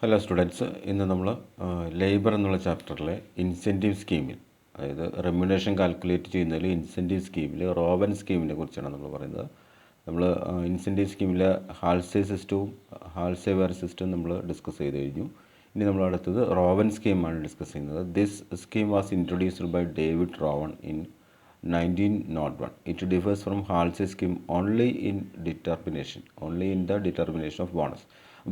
Hello students, ഇന്ന് നമ്മൾ labour എന്നുള്ള ചാപ്റ്ററിലെ ഇൻസെൻറ്റീവ് സ്കീമിൽ, അതായത് റെമ്യൂണേഷൻ കാൽക്കുലേറ്റ് ചെയ്യുന്നതിൽ ഇൻസെൻറ്റീവ് സ്കീമിൽ റോബൻ സ്കീമിനെ കുറിച്ചാണ് നമ്മൾ പറയുന്നത്. നമ്മൾ ഇൻസെൻറ്റീവ് സ്കീമിലെ ഹാൾസേ സിസ്റ്റവും ഹാൾസേ വെയർ സിസ്റ്റവും നമ്മൾ ഡിസ്കസ് ചെയ്ത് കഴിഞ്ഞു. ഇനി നമ്മൾ അടുത്തത് റോബൻ സ്കീമാണ് ഡിസ്കസ് ചെയ്യുന്നത്. This scheme was introduced by David Rowan in 1901. It differs from Halsey scheme only in the determination of bonus.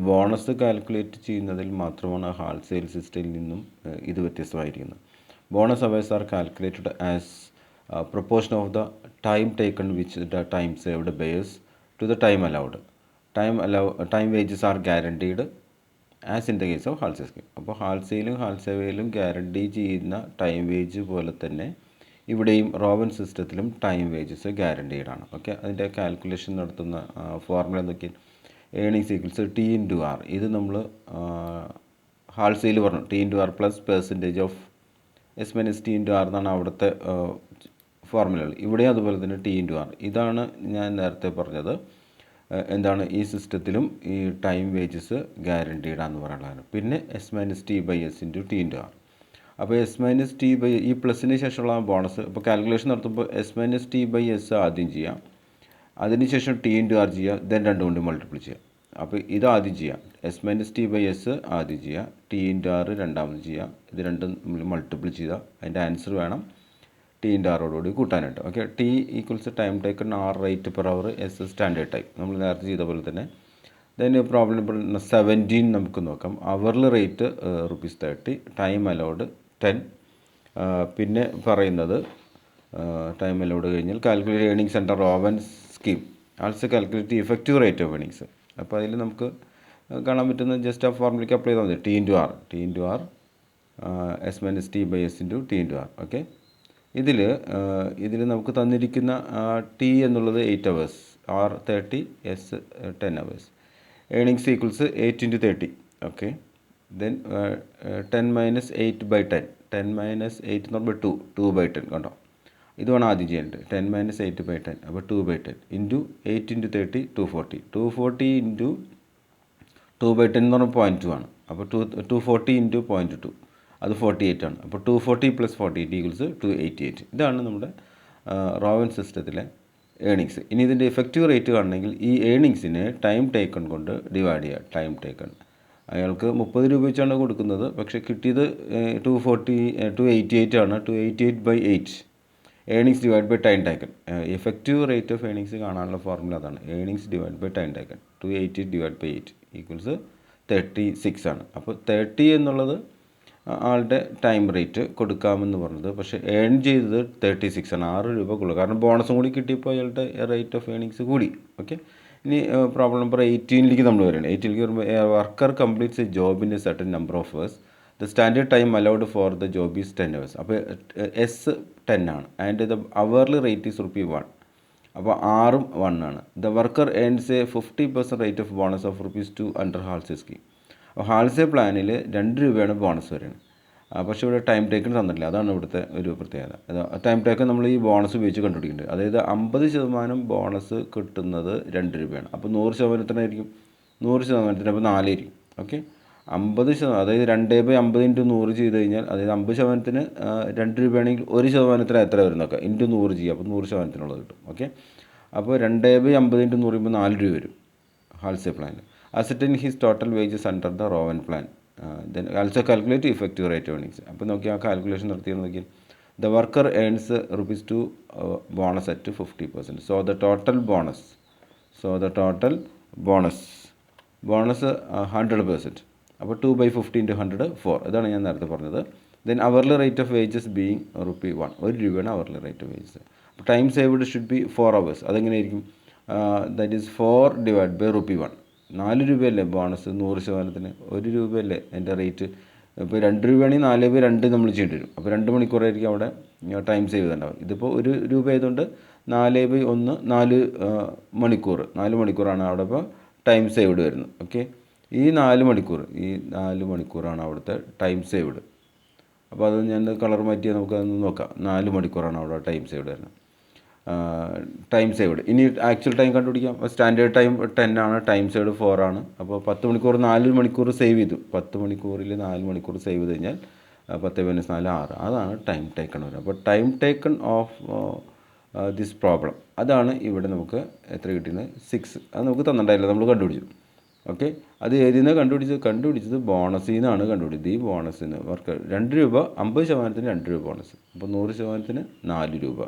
Bonus calculate ചെയ്യുന്നതിൽ മാത്രമാണ് ഹാൾസെയിൽ സിസ്റ്റത്തിൽ നിന്നും ഇത് വ്യത്യസ്തമായിരിക്കുന്നത്. Bonus hours are calculated as proportion of the time taken which the time saved bears to the time allowed. Time wages are guaranteed as in the case of Halsey scheme. അപ്പോൾ ഹാൾസെയിലും ഹാൾസേവയിലും ഗ്യാരണ്ടി ചെയ്യുന്ന time wage പോലെ തന്നെ ഇവിടെയും Rowan സിസ്റ്റത്തിലും time wages guaranteed ആണ്. Okay, അതിൻ്റെ കാൽക്കുലേഷൻ നടത്തുന്ന ഫോർമുല എന്തൊക്കെയാണ്? Earnings equals T into R. ഇത് നമ്മൾ ഹാൾസെയിൽ പറഞ്ഞു, T into R plus percentage of S minus T into R എന്നാണ് അവിടുത്തെ ഫോർമുലകൾ. ഇവിടെയും അതുപോലെ തന്നെ ടി ഇൻറ്റു ആർ. ഇതാണ് ഞാൻ നേരത്തെ പറഞ്ഞത്. എന്താണ് ഈ സിസ്റ്റത്തിലും ഈ ടൈം വേജസ് ഗ്യാരണ്ടീഡാന്ന് പറയാനുള്ളതാണ്. പിന്നെ S minus T by S into T into R. അപ്പോൾ എസ് മൈനസ് ടി ബൈ ഈ പ്ലസിന് ശേഷമുള്ള ബോണസ് ഇപ്പോൾ കാൽക്കുലേഷൻ നടത്തുമ്പോൾ S minus T by S ആദ്യം ചെയ്യാം, അതിനുശേഷം ടി ഇൻറ്റു ആർ ചെയ്യുക, ദെൻ രണ്ടും കൊണ്ട് മൾട്ടിപ്പിൾ ചെയ്യുക. അപ്പോൾ ഇത് ആദ്യം ചെയ്യാം, S minus T by S ആദ്യം ചെയ്യുക, ടി ഇൻറ്റു ആർ രണ്ടാമത് ചെയ്യുക, ഇത് രണ്ടും മൾട്ടിപ്പിൾ ചെയ്യുക. അതിൻ്റെ ആൻസർ വേണം ടി ഇൻറ്റു ആറോടുകൂടി കൂട്ടാനായിട്ട്. Okay, T equals time taken, R rate per hour, S standard time നമ്മൾ നേരത്തെ ചെയ്ത പോലെ തന്നെ. ദെൻ പ്രോബ്ലം നമ്പർ 17 നമുക്ക് നോക്കാം. Hourly rate ₹30, time allowed 10. പിന്നെ പറയുന്നത് ടൈം അലൗഡ് കഴിഞ്ഞാൽ calculate earnings under Robben scheme, also calculate effective rate of earnings. അപ്പോൾ അതിൽ നമുക്ക് കാണാൻ പറ്റുന്ന ജസ്റ്റ് ആ ഫോർമുലയ്ക്ക് അപ്ലൈ ചെയ്താൽ മതി. T into R S minus T by S into T into R. Okay, ഇതിൽ നമുക്ക് തന്നിരിക്കുന്ന ടി എന്നുള്ളത് 8 hours, R 30, S 10 hours. Earnings equals 8 × 30. Okay, then 10 - 8 / 10. 10 - 8 എന്ന് പറയുമ്പോൾ 2/10 കണ്ടോ. ഇത് വേണം ആദ്യം ചെയ്യേണ്ടത്. 10 - 8/10, അപ്പോൾ 2/10 ഇൻറ്റു 8 × 30 240. 240 ഇൻറ്റു 2/10 എന്ന് പറഞ്ഞാൽ 0.2 ആണ്. അപ്പോൾ 240 ഇൻറ്റു 0.2, അത് 48 ആണ്. അപ്പോൾ 240 + 48 ഈക്വൽസ് 288. ഇതാണ് നമ്മുടെ റോബൻ സിസ്റ്റത്തിലെ ഏണിങ്സ്. ഇനി ഇതിൻ്റെ ഇഫക്റ്റീവ് റേറ്റ് കാണണമെങ്കിൽ ഈ ഏണിങ്സിനെ ടൈം ടേക്കൺ കൊണ്ട് ഡിവൈഡ് ചെയ്യുക. ടൈം ടേക്കൺ അയാൾക്ക് 30 രൂപ വെച്ചാണ് കൊടുക്കുന്നത്, പക്ഷേ കിട്ടിയത് 288 ആണ്. 288/8 earnings divide by time taken. Effective rate of earnings കാണാനുള്ള ഫോർമുല അതാണ്, earnings divide by time taken. 288/8 equals 36 ആണ്. അപ്പോൾ 30 എന്നുള്ളത് ആളുടെ ടൈം റേറ്റ് കൊടുക്കാമെന്ന് പറഞ്ഞത്, പക്ഷേ ഏൺ ചെയ്തത് 36 ആണ്. 6 രൂപ കൂടുതൽ, കാരണം ബോണസും കൂടി കിട്ടിയപ്പോൾ അയാളുടെ റേറ്റ് ഓഫ് ഏണിങ്സ് കൂടി. ഓക്കെ, ഇനി പ്രോബ്ലം നമ്പർ 18ലേക്ക് നമ്മൾ വരികയാണ്. 18ലേക്ക് വരുമ്പോൾ worker completes a job in a certain number of hours. The standard time allowed for the job is 10 hours. അപ്പോൾ എസ് 10 ആണ് and the hourly rate is ₹1. അപ്പോൾ ആറും 1 ആണ്. The worker earns a 50% rate of bonus of ₹2 under Halsey scheme. അപ്പോൾ Halsey പ്ലാനിൽ 2 രൂപയാണ് bonus വരുന്നത്. പക്ഷേ ഇവിടെ ടൈം ടേക്കൺ തന്നിട്ടില്ല. അതാണ് ഇവിടുത്തെ ഒരു പ്രത്യേകത. ടൈം ടേക്കൺ നമ്മൾ ഈ ബോണസ് ഉപയോഗിച്ച് കണ്ടുപിടിക്കുന്നുണ്ട്. അതായത് 50% ബോണസ് കിട്ടുന്നത് 2 രൂപയാണ്. അപ്പോൾ 100%ആയിരിക്കും. 100%, അപ്പോൾ 4 ആയിരിക്കും. ഓക്കെ, 50%, അതായത് 2/50 × 100 ചെയ്ത് കഴിഞ്ഞാൽ, അതായത് 50%-ന് 2 രൂപയാണെങ്കിൽ 1%-ന് എത്ര വരും നോക്കാം, ഇൻറ്റു 100 ചെയ്യുക, അപ്പോൾ 100%-നുള്ളത് കിട്ടും. ഓക്കെ, അപ്പോൾ 2/50 × 100 ചെയ്യുമ്പോൾ 4 രൂപ വരും ഹാൾസേ പ്ലാനിൽ. Asset in his total wages under the Robben plan. Then also calculate effective rate of earnings. അപ്പോൾ നോക്കി ആ കാൽക്കുലേഷൻ നടത്തിയത് നോക്കിയാൽ the worker earns ₹2 bonus at 50%. So the total bonus 100%. അപ്പോൾ 2/50 × 100 4. ഇതാണ് ഞാൻ നേരത്തെ പറഞ്ഞത്. Then hourly rate of wages being ₹1. 1 രൂപയാണ് അവർലി റേറ്റ് ഓഫ് വേജസ്. അപ്പോൾ time saved should be 4 hours. അതെങ്ങനെയായിരിക്കും? That is 4 / ₹1. 4 രൂപയല്ലേ ബോണസ് 100%-ന്, 1 രൂപയല്ലേ എൻ്റെ റേറ്റ്. ഇപ്പോൾ 2 രൂപയാണെങ്കിൽ 4/2 നമ്മൾ ചെയ്യേണ്ടി വരും. അപ്പോൾ 2 മണിക്കൂറായിരിക്കും അവിടെ ടൈം സേവ് ചെയ്തിട്ടുണ്ടാവും. ഇതിപ്പോൾ 1 രൂപ ആയതുകൊണ്ട് 4/1 4 മണിക്കൂർ, 4 മണിക്കൂറാണ് അവിടെ ഇപ്പോൾ ടൈം സേവ്ഡ് വരുന്നത്. ഓക്കെ, ഈ 4 മണിക്കൂറാണ് അവിടുത്തെ ടൈം സേവ്ഡ്. അപ്പോൾ അത് ഞാൻ കളർ മാറ്റിയാൽ നമുക്കതൊന്ന് നോക്കാം. 4 മണിക്കൂറാണ് അവിടെ ടൈം സേവ്ഡ് വരുന്നത്. Time saved. ഇനി ആക്ച്വൽ ടൈം കണ്ടുപിടിക്കാം. സ്റ്റാൻഡേർഡ് ടൈം 10 ആണ്, ടൈം സേവ്ഡ് 4 ആണ്. അപ്പോൾ 10 മണിക്കൂർ 4 മണിക്കൂർ സേവ് ചെയ്തു. 10 മണിക്കൂറിൽ 4 മണിക്കൂർ സേവ് ചെയ്ത് കഴിഞ്ഞാൽ 10 - 4 6. അതാണ് ടൈം ടേക്കൺ വരുന്നത്. അപ്പോൾ time taken of this problem, അതാണ് ഇവിടെ നമുക്ക് എത്ര കിട്ടിയത്? 6. അത് നമുക്ക് തന്നിട്ടുണ്ടായില്ല, നമ്മൾ കണ്ടുപിടിച്ചു. ഓക്കെ, അത് ഏതിൽ നിന്നാണ് കണ്ടുപിടിച്ചത്? ബോണസിൽ നിന്നാണ് കണ്ടുപിടിച്ചത്. ഈ ബോണസിന് വർക്ക് 2 രൂപ, 50% 2 രൂപ ബോണസ്. അപ്പോൾ 100% 4 രൂപ.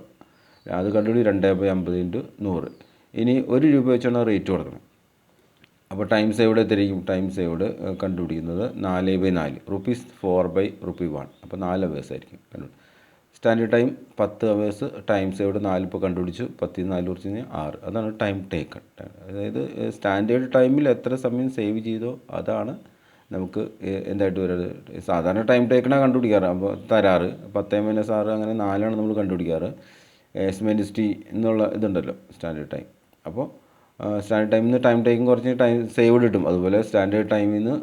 അത് കണ്ടുപിടി 2/50 × 100. ഇനി 1 രൂപ വെച്ചാണ് റേറ്റ് കൊടുക്കണം. അപ്പോൾ ടൈം സേവ്ഡ് എത്രയായിരിക്കും? ടൈം സേവ്ഡ് കണ്ടുപിടിക്കുന്നത് 4/4 റുപ്പീസ് 4/1. അപ്പോൾ 4 അവേഴ്സ് ആയിരിക്കും കണ്ടുപിടി. Standard time 10 hours, time saved 4 ഇപ്പോൾ കണ്ടുപിടിച്ചു. 10 - 4 കുറച്ച് കഴിഞ്ഞാൽ 6. അതാണ് ടൈം ടേക്കൺ. അതായത് സ്റ്റാൻഡേർഡ് ടൈമിൽ എത്ര സമയം സേവ് ചെയ്തോ അതാണ് നമുക്ക് എന്തായിട്ട് വരുന്നത്. സാധാരണ ടൈം ടേക്കണാണ് കണ്ടുപിടിക്കാറ്. അപ്പോൾ തരാറ് 10 - 6 അങ്ങനെ 4 നമ്മൾ കണ്ടുപിടിക്കാറ്. S-T എന്നുള്ള ഇതുണ്ടല്ലോ സ്റ്റാൻഡേർഡ് ടൈം. അപ്പോൾ സ്റ്റാൻഡേർഡ് ടൈമിൽ നിന്ന് ടൈം ടേക്കിംഗ് കുറച്ച് ടൈം സേവ്ഡ് കിട്ടും. അതുപോലെ സ്റ്റാൻഡേർഡ് ടൈമിൽ നിന്ന്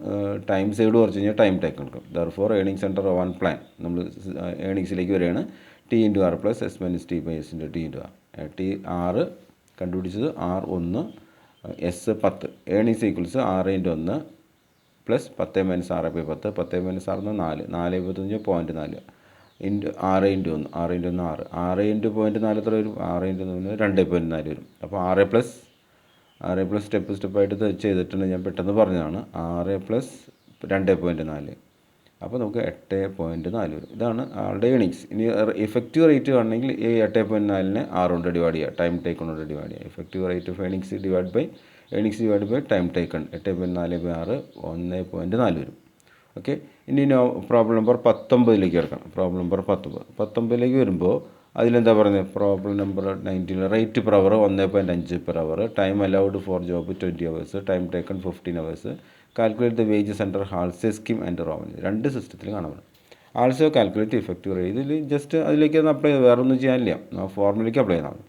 ടൈം സേവ്ഡ് കുറച്ച് കഴിഞ്ഞാൽ ടൈം ടേക്കൺ കിട്ടും. Therefore earnings under one plan നമ്മൾ ഏണിങ്സിലേക്ക് വരികയാണ്. T × R + S-T/S × T × R. R കണ്ടുപിടിച്ചത് R1, S 10. Earnings equals 6 × 1 + 10 - 6/10. 10 - 6 4. 4/25 0.4 6 × 1. 6 × 1 6. 6 × 0.4 എത്ര വരും? 6 × 1 2.4 വരും. അപ്പോൾ 6 + സ്റ്റെപ്പായിട്ട് ചെയ്തിട്ടുണ്ട്. ഞാൻ പെട്ടെന്ന് പറഞ്ഞതാണ്. 6 + 2.4. അപ്പോൾ നമുക്ക് 8.4 വരും. ഇതാണ് ആളുടെ ഏണിങ്സ്. ഇനി ഇഫക്റ്റീവ് റേറ്റ് കാണണമെങ്കിൽ ഈ 8.4നെ 6 കൊണ്ട് ഡിവൈഡ് ചെയ്യുക, ടൈം ടേക്കൺ കൊണ്ട് ഡിവൈഡ് ചെയ്യുക. Effective rate of earnings divide by time taken. 8.4/6 1.4 വരും. ഓക്കെ, ഇനി പ്രോബ്ലം നമ്പർ 19 കിടക്കണം. പ്രോബ്ലം നമ്പർ 19 വരുമ്പോൾ അതിലെന്താ പറയുന്നത്? Problem number 19 rate per hour 1.5 per hour. Time allowed for job 20 hours. Time taken 15 hours. Calculate the wages under Halsey scheme and Rowan. 2 സിസ്റ്റത്തിൽ കാണാൻ. Also calculate effective rate. ഇതിൽ just അതിലേക്ക് ഒന്ന് apply ചെയ്ത് വേറെ ഒന്നും ചെയ്യാനില്ല, ഫോർമുലയ്ക്ക് അപ്ലൈ ചെയ്താൽ മതി.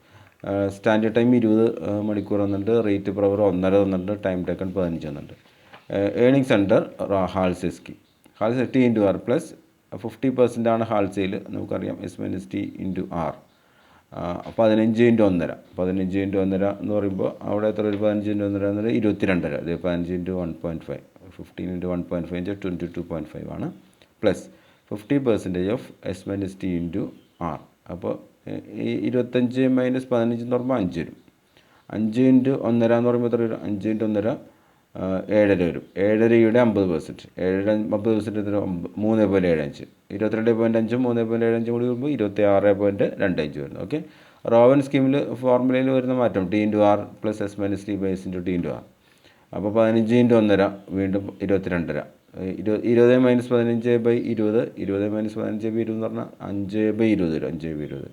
സ്റ്റാൻഡേർഡ് ടൈം 20 മണിക്കൂർ വന്നിട്ടുണ്ട്. റേറ്റ് പെർ അവർ 1.5 വന്നിട്ടുണ്ട്. ടൈം ടേക്കൺ 15 വന്നിട്ടുണ്ട്. Earnings under Halsey scheme. Halsey T × R + 50% ആണ് ഹാൾസെയിൽ. നമുക്കറിയാം S-T × R 15 × 1.5. 15 × 1.5 എന്ന് പറയുമ്പോൾ അവിടെ എത്ര ഒരു 15 × 1.5 എന്നത് 22.5. അത് 15 × 1.5. 15 × 1.5 22.5 ആണ്. Plus 50% of S-T × R. അപ്പോൾ ഈ 25 - 15 എന്ന് പറയുമ്പോൾ 5 വരും. 5 × 1.5 എന്ന് പറയുമ്പോൾ എത്ര വരും? 5 × 1.5 7.5 വരും. 7.5യുടെ 50%. 50% എത്ര? 3.75. 22.5 3.75 കൂടി വരുമ്പോൾ 26.25 വരുന്നു. ഓക്കെ, റോവൻ സ്കീമിൽ ഫോർമുലയിൽ വരുന്ന മാറ്റം T × R + S-T/S × T × R. അപ്പോൾ 15 × 1.5 വീണ്ടും 22.5. 20 - 15/20. 20 - 15/20 എന്ന് പറഞ്ഞാൽ 5/20 വരും. 5/20.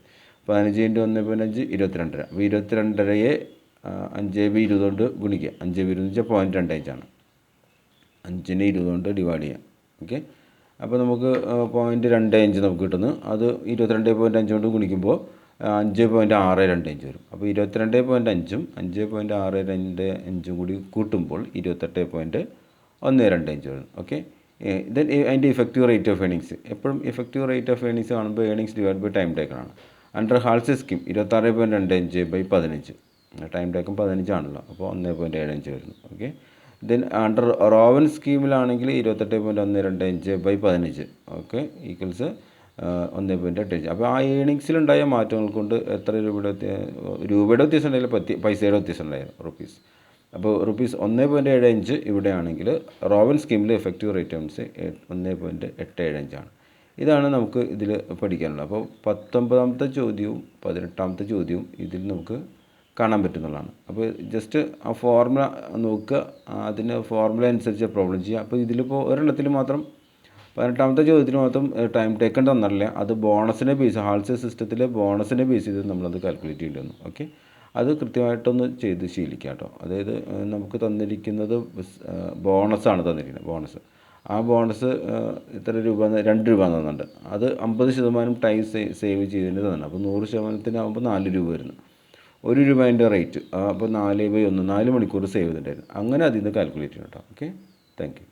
15 × 1.5 22.5. അപ്പോൾ 22.5യെ 5/20 കൊണ്ട് ഗുണിക്കുക. 5/20 വെച്ചാൽ 0.25 ആണ്. 5നെ 20 കൊണ്ട് ഡിവൈഡ് ചെയ്യാം. ഓക്കെ, അപ്പോൾ നമുക്ക് 0.25 നമുക്ക് കിട്ടുന്നു. അത് 22.5 കൊണ്ട് ഗുണിക്കുമ്പോൾ 5.625 വരും. അപ്പോൾ 22.5ഉം 5.625 കൂടി കൂട്ടുമ്പോൾ 28.125 വരും. ഓക്കെ, ദെൻ അതിൻ്റെ ഇഫക്റ്റീവ് റേറ്റ് ഓഫ് ഏണിങ്സ്. എപ്പോഴും ഇഫക്റ്റീവ് റേറ്റ് ഓഫ് ഏണിങ്സ് കാണുമ്പോൾ earnings divide by time taken ആണ്. Under Halsey scheme 26.25/15. Time taken 15 ആണല്ലോ, അപ്പോൾ 1.75 വരുന്നു. ഓക്കെ, ദെൻ അണ്ടർ റോവൻ സ്കീമിലാണെങ്കിൽ 28.125/15. Okay, equals 1.85. അപ്പോൾ ആ ഏണിങ്സിലുണ്ടായ മാറ്റങ്ങൾ കൊണ്ട് എത്ര രൂപയുടെ വ്യത്യാസം ഉണ്ടായാലും പൈസയുടെ വ്യത്യാസം ഉണ്ടായിരുന്നു, റുപ്പീസ്. അപ്പോൾ റുപ്പീസ് 1.75 ഇവിടെയാണെങ്കിൽ റോവൻ സ്കീമിൽ എഫക്റ്റീവ് റേറ്റ് ഏൺസ് 1.875 ആണ്. ഇതാണ് നമുക്ക് ഇതിൽ പഠിക്കാനുള്ളത്. അപ്പോൾ 19ാമത്തെ ചോദ്യവും 18ാമത്തെ ചോദ്യവും ഇതിൽ നമുക്ക് കാണാൻ പറ്റുന്നതാണ്. അപ്പോൾ ജസ്റ്റ് ആ ഫോർമുല നോക്കുക, അതിന് ഫോർമുല അനുസരിച്ച് പ്രോബ്ലം ചെയ്യുക. അപ്പോൾ ഇതിലിപ്പോൾ ഒരെണ്ണത്തിൽ മാത്രം 18ാമത്തെ ചോദ്യത്തിന് മാത്രം ടൈം ടേക്കൺ തന്നില്ല. അത് ബോണസിനെ ബേസ് ഹാൾസെ സിസ്റ്റത്തിലെ ബോണസിനെ ബേസ് ചെയ്ത് നമ്മളത് കാൽക്കുലേറ്റ് ചെയ്യേണ്ടി വന്നു. ഓക്കെ, അത് കൃത്യമായിട്ടൊന്ന് ചെയ്ത് ശീലിക്കുക കേട്ടോ. അതായത് നമുക്ക് തന്നിരിക്കുന്നത് ബോണസാണ് തന്നിരിക്കുന്നത്. ബോണസ്, ആ ബോണസ് ഇത്ര രൂപ 2 രൂപ തന്നിട്ടുണ്ട്. അത് 50% ടൈം സേവ് ചെയ്തതിന് തന്നെ. അപ്പോൾ 100%ആകുമ്പോൾ 4 രൂപ വരുന്നു. 1 രൂപേൻ്റെ റേറ്റ്. അപ്പോൾ 4/1 4 മണിക്കൂർ സേവ് ചെയ്തിട്ടുണ്ടായിരുന്നു. അങ്ങനെ അതിൽ നിന്ന് കാൽക്കുലേറ്റ് ചെയ്യണം കേട്ടോ. Okay, thank you.